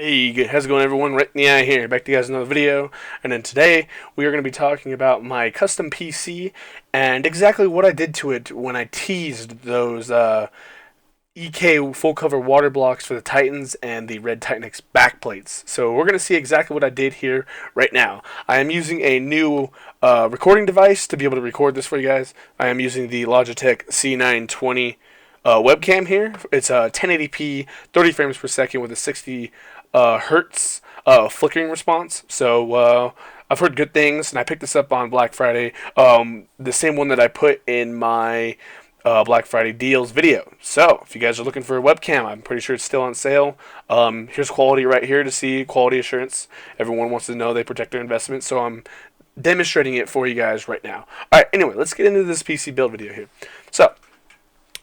Hey, how's it going, everyone? Right in the eye here, back to you guys another video. And then today we are going to be talking about my custom PC and exactly what I did to it when I teased those EK full cover water blocks for the Titans and the Red Titan X backplates. So we're going to see exactly what I did here right now. I am using a new recording device to be able to record this for you guys. I am using the Logitech C920 webcam here. It's 1080p, 30 frames per second with a 60 hertz flickering response. So I've heard good things, and I picked this up on Black Friday. The same one that I put in my Black Friday deals video. So if you guys are looking for a webcam, I'm pretty sure it's still on sale. Here's quality right here to see quality assurance. Everyone wants to know they protect their investment, so I'm demonstrating it for you guys right now. All right. Anyway, let's get into this PC build video here. So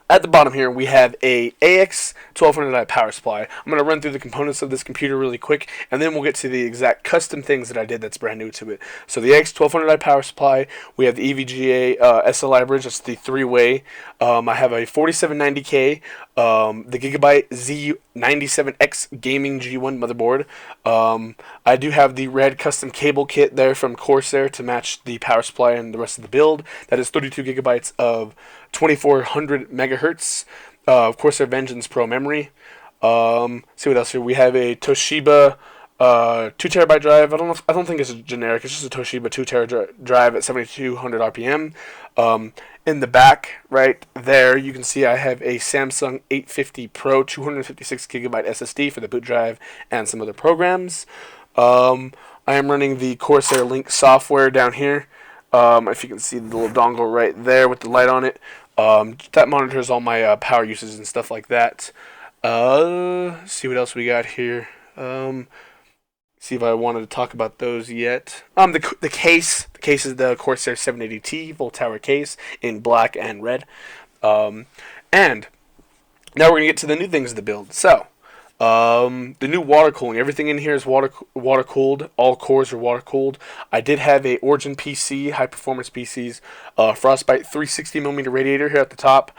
at the bottom here, we have a AX 1200i power supply. I'm going to run through the components of this computer really quick, and then we'll get to the exact custom things that I did that's brand new to it. So the AX 1200i power supply, we have the EVGA SLI bridge, that's the three-way. I have a 4790K, the Gigabyte Z97X Gaming G1 motherboard. I do have the red custom cable kit there from Corsair to match the power supply and the rest of the build. That is 32 gigabytes of 2400 megahertz Corsair Vengeance Pro memory. See what else here. We have a Toshiba 2 terabyte drive. I don't think it's a generic. It's just a Toshiba 2 terabyte drive at 7200 RPM. In the back right there, you can see I have a Samsung 850 Pro 256 gigabyte SSD for the boot drive and some other programs. I am running the Corsair Link software down here. If you can see the little dongle right there with the light on it. That monitors all my power uses and stuff like that. See what else we got here. See if I wanted to talk about those yet. The case is the Corsair 780T full tower case in black and red. And now we're gonna get to the new things of the build. So the new water cooling. Everything in here is water cooled. All cores are water cooled. I did have a Origin PC, high performance PCs, Frostbite 360mm radiator here at the top,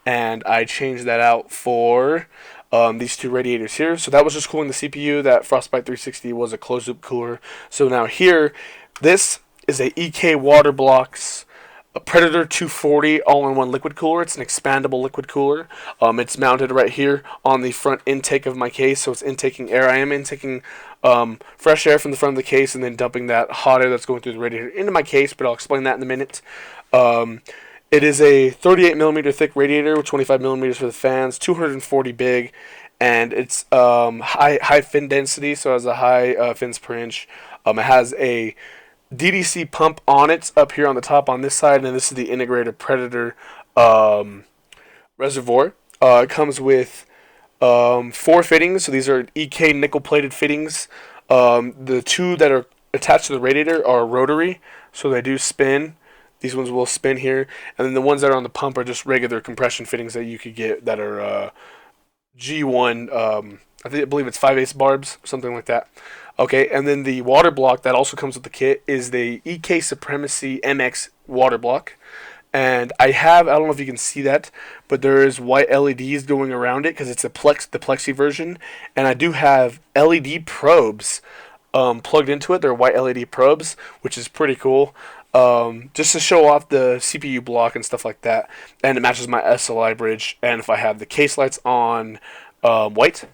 and I changed that out for these two radiators here. So that was just cooling the CPU. That Frostbite 360 was a closed loop cooler. So now here, this is a EK Water Blocks a Predator 240 all-in-one liquid cooler. It's an expandable liquid cooler. It's mounted right here on the front intake of my case, so it's intaking air. I am intaking fresh air from the front of the case and then dumping that hot air that's going through the radiator into my case, but I'll explain that in a minute. It is a 38mm thick radiator with 25mm for the fans, 240 big, and it's high fin density, so it has a high fins per inch. It has a DDC pump on it up here on the top on this side, and this is the integrated Predator reservoir. It comes with 4 fittings, so these are EK nickel plated fittings. The 2 that are attached to the radiator are rotary, so they do spin. These ones will spin here, and then the ones that are on the pump are just regular compression fittings that you could get that are G1. I believe it's 5/8 barbs, something like that. Okay, and then the water block that also comes with the kit is the EKWB Supremacy MX water block. And I don't know if you can see that, but there is white LEDs going around it because it's the Plexi version. And I do have LED probes plugged into it. They're white LED probes, which is pretty cool. Just to show off the CPU block and stuff like that. And it matches my SLI bridge. And if I have the case lights on white,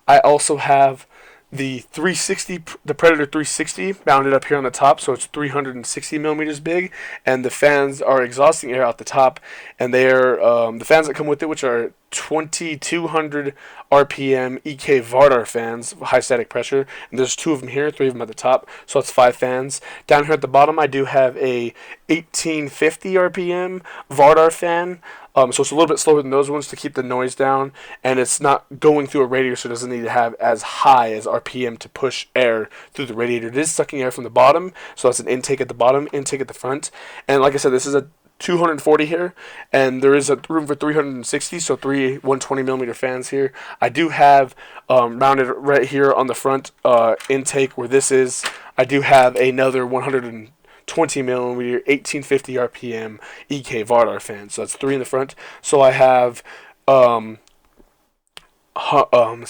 I also have the Predator 360 mounted up here on the top, so it's 360 millimeters big, and the fans are exhausting air out the top, and they are the fans that come with it, which are 2200 RPM EK Vardar fans, high static pressure, and there's 2 of them here, 3 of them at the top, so it's 5 fans. Down here at the bottom, I do have a 1850 RPM Vardar fan. So it's a little bit slower than those ones to keep the noise down, and it's not going through a radiator, so it doesn't need to have as high as RPM to push air through the radiator. It is sucking air from the bottom, so that's an intake at the bottom, intake at the front. And like I said, this is a 240 here, and there is a room for 360, so 3 120mm fans here. I do have mounted right here on the front intake where this is. I do have another 120mm 1850 RPM EK Vardar fan, so that's 3 in the front. So I have let's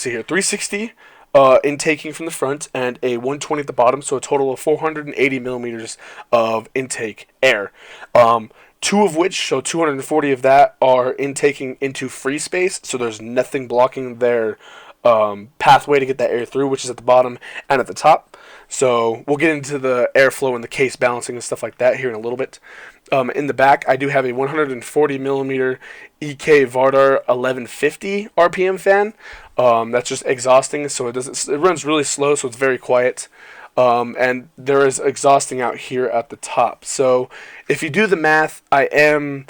see here, 360 intaking from the front and a 120 at the bottom, so a total of 480 millimeters of intake air. Two of which, so 240 of that, are intaking into free space, so there's nothing blocking their pathway to get that air through, which is at the bottom and at the top. So we'll get into the airflow and the case balancing and stuff like that here in a little bit. In the back, I do have a 140 millimeter EK Vardar 1150 RPM fan. That's just exhausting, so it runs really slow, so it's very quiet. And there is exhausting out here at the top. So if you do the math, I am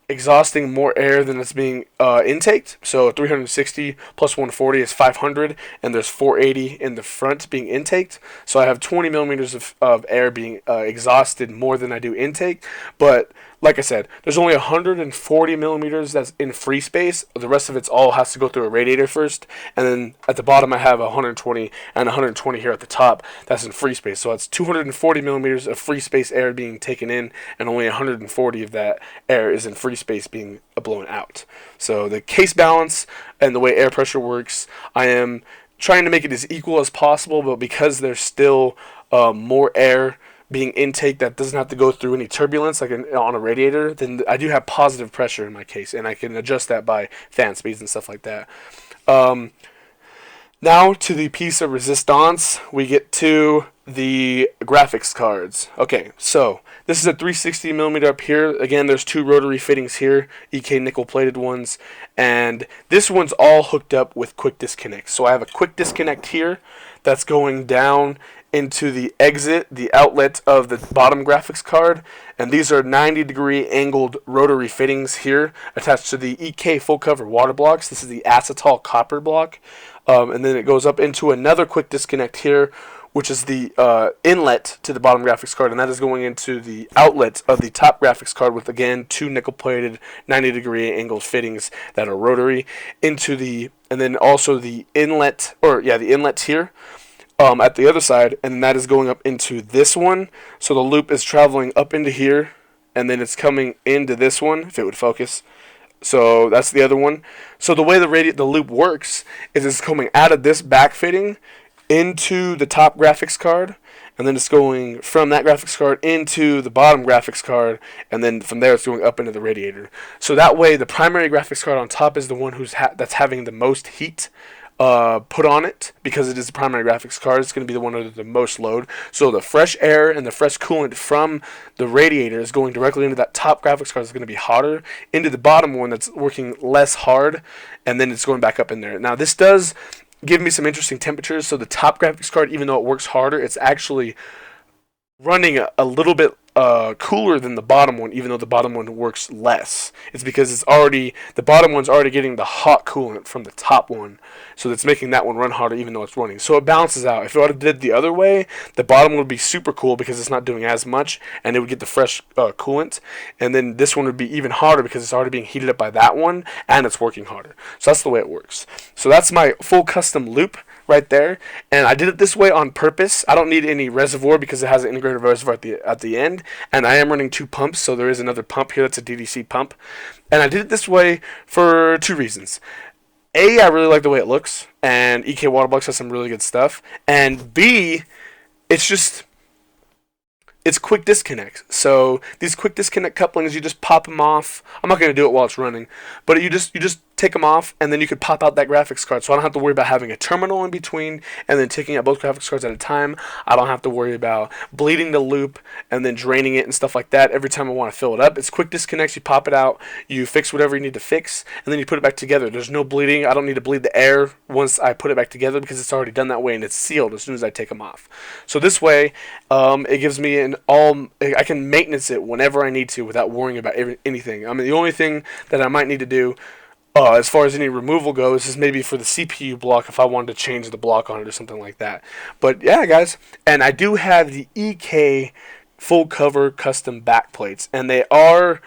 exhausting more air than it's being intaked. So 360 plus 140 is 500, and there's 480 in the front being intaked. So I have 20 millimeters of air being exhausted more than I do intake. But like I said, there's only 140 millimeters that's in free space. The rest of it all has to go through a radiator first. And then at the bottom I have 120 and 120 here at the top. That's in free space. So it's 240 millimeters of free space air being taken in, and only 140 of that air is in free space being blown out. So the case balance and the way air pressure works, I am trying to make it as equal as possible, but because there's still more air being intake that doesn't have to go through any turbulence like on a radiator, then I do have positive pressure in my case, and I can adjust that by fan speeds and stuff like that. Now to the piece of resistance, we get to the graphics cards. Okay, so this is a 360 millimeter up here. Again, there's two rotary fittings here, EK nickel plated ones, and this one's all hooked up with quick disconnect. So I have a quick disconnect here that's going down into the exit, the outlet of the bottom graphics card, and these are 90-degree angled rotary fittings here attached to the EK full cover water blocks. This is the acetal copper block, and then it goes up into another quick disconnect here, which is the inlet to the bottom graphics card, and that is going into the outlet of the top graphics card with, again, two nickel-plated 90-degree angled fittings that are rotary into the, and then also the inlet, the inlets here at the other side, and that is going up into this one. So the loop is traveling up into here, and then it's coming into this one, if it would focus. So that's the other one. So the way the loop works is it's coming out of this back fitting into the top graphics card, and then it's going from that graphics card into the bottom graphics card, and then from there it's going up into the radiator. So that way the primary graphics card on top is the one that's having the most heat put on it, because it is the primary graphics card. It's going to be the one under the most load. So the fresh air and the fresh coolant from the radiator is going directly into that top graphics card. It's going to be hotter into the bottom one that's working less hard, and then it's going back up in there. Now this does give me some interesting temperatures. So the top graphics card, even though it works harder, it's actually running a little bit cooler than the bottom one, even though the bottom one works less. It's because the bottom one's already getting the hot coolant from the top one, so it's making that one run harder even though it's running. So it balances out. If it would have did the other way, the bottom would be super cool because it's not doing as much, and it would get the fresh coolant, and then this one would be even harder because it's already being heated up by that one, and it's working harder. So that's the way it works. So that's my full custom loop right there, and I did it this way on purpose. I don't need any reservoir because it has an integrated reservoir at the end, and I am running two pumps, so there is another pump here that's a DDC pump, and I did it this way for two reasons. A, I really like the way it looks, and EK Waterblocks has some really good stuff, and B, it's quick disconnect. So these quick disconnect couplings, you just pop them off. I'm not going to do it while it's running, but you just take them off, and then you could pop out that graphics card. So I don't have to worry about having a terminal in between and then taking out both graphics cards at a time. I don't have to worry about bleeding the loop and then draining it and stuff like that every time I want to fill it up. It's quick disconnects. You pop it out, you fix whatever you need to fix, and then you put it back together. There's no bleeding. I don't need to bleed the air once I put it back together because it's already done that way, and it's sealed as soon as I take them off. So this way, it gives me I can maintenance it whenever I need to without worrying about anything. I mean, the only thing that I might need to do as far as any removal goes is maybe for the CPU block if I wanted to change the block on it or something like that. But yeah, guys, and I do have the EK full cover custom back plates, and they are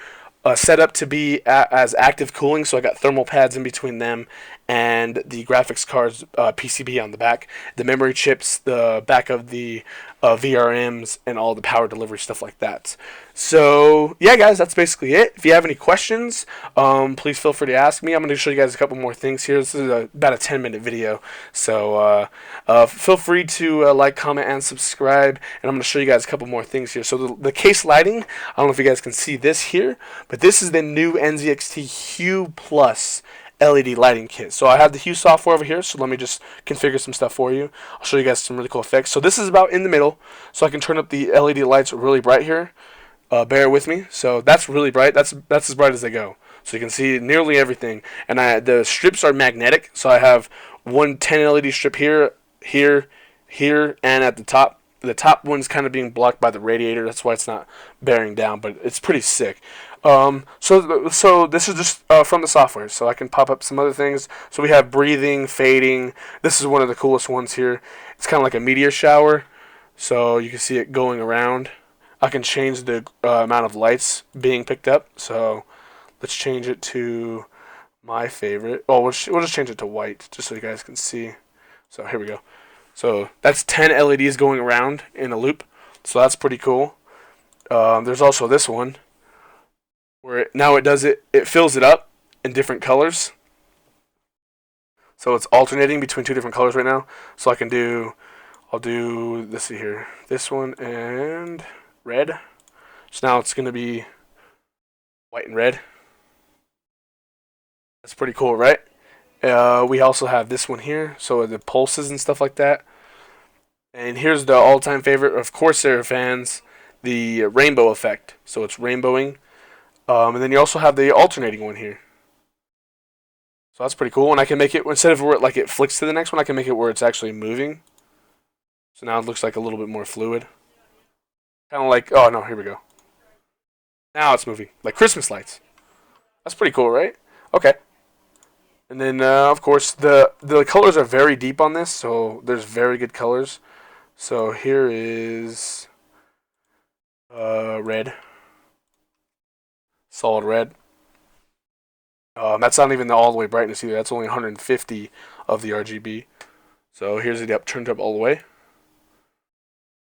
set up to be as active cooling, so I got thermal pads in between them, and the graphics card's PCB on the back, the memory chips, the back of the VRMs, and all the power delivery stuff like that. So yeah, guys, that's basically it. If you have any questions, please feel free to ask me. I'm going to show you guys a couple more things here. This is about a 10-minute video, so feel free to like, comment, and subscribe. And I'm going to show you guys a couple more things here. So the case lighting, I don't know if you guys can see this here, but this is the new NZXT Hue Plus LED lighting kit. So I have the Hue software over here, so let me just configure some stuff for you. I'll show you guys some really cool effects. So this is about in the middle, so I can turn up the LED lights really bright here. Bear with me. So that's really bright. That's as bright as they go. So you can see nearly everything. And the strips are magnetic, so I have one 10 LED strip here, here, here, and at the top. The top one's kind of being blocked by the radiator. That's why it's not bearing down, but it's pretty sick. So this is just from the software, so I can pop up some other things. So we have breathing, fading. This is one of the coolest ones here. It's kind of like a meteor shower, so you can see it going around. I can change the amount of lights being picked up. So let's change it to my favorite. Oh, we'll just change it to white, just so you guys can see. So here we go. So that's 10 LEDs going around in a loop. So that's pretty cool. There's also this one, where now it fills it up in different colors. So it's alternating between two different colors right now. So I'll do this here, this one and red. So now it's going to be white and red. That's pretty cool, right? We also have this one here, so the pulses and stuff like that. And here's the all-time favorite of Corsair fans, the rainbow effect. So it's rainbowing. And then you also have the alternating one here. So that's pretty cool. And I can make it, instead of where it flicks to the next one, I can make it where it's actually moving. So now it looks like a little bit more fluid. Kind of like, oh no, here we go. Now it's moving, like Christmas lights. That's pretty cool, right? Okay. And then, of course, the colors are very deep on this, so there's very good colors. So here is red. Solid red. That's not even all the way brightness either. That's only 150 of the RGB. So here's it turned up all the way.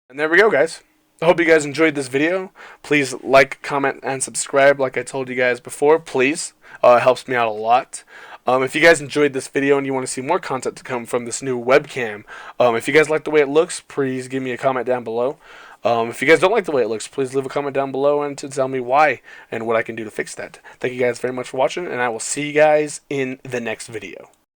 And there we go, guys. I hope you guys enjoyed this video. Please like, comment, and subscribe like I told you guys before. Please. It helps me out a lot. If you guys enjoyed this video and you want to see more content to come from this new webcam, if you guys like the way it looks, please give me a comment down below. If you guys don't like the way it looks, please leave a comment down below and to tell me why and what I can do to fix that. Thank you guys very much for watching, and I will see you guys in the next video.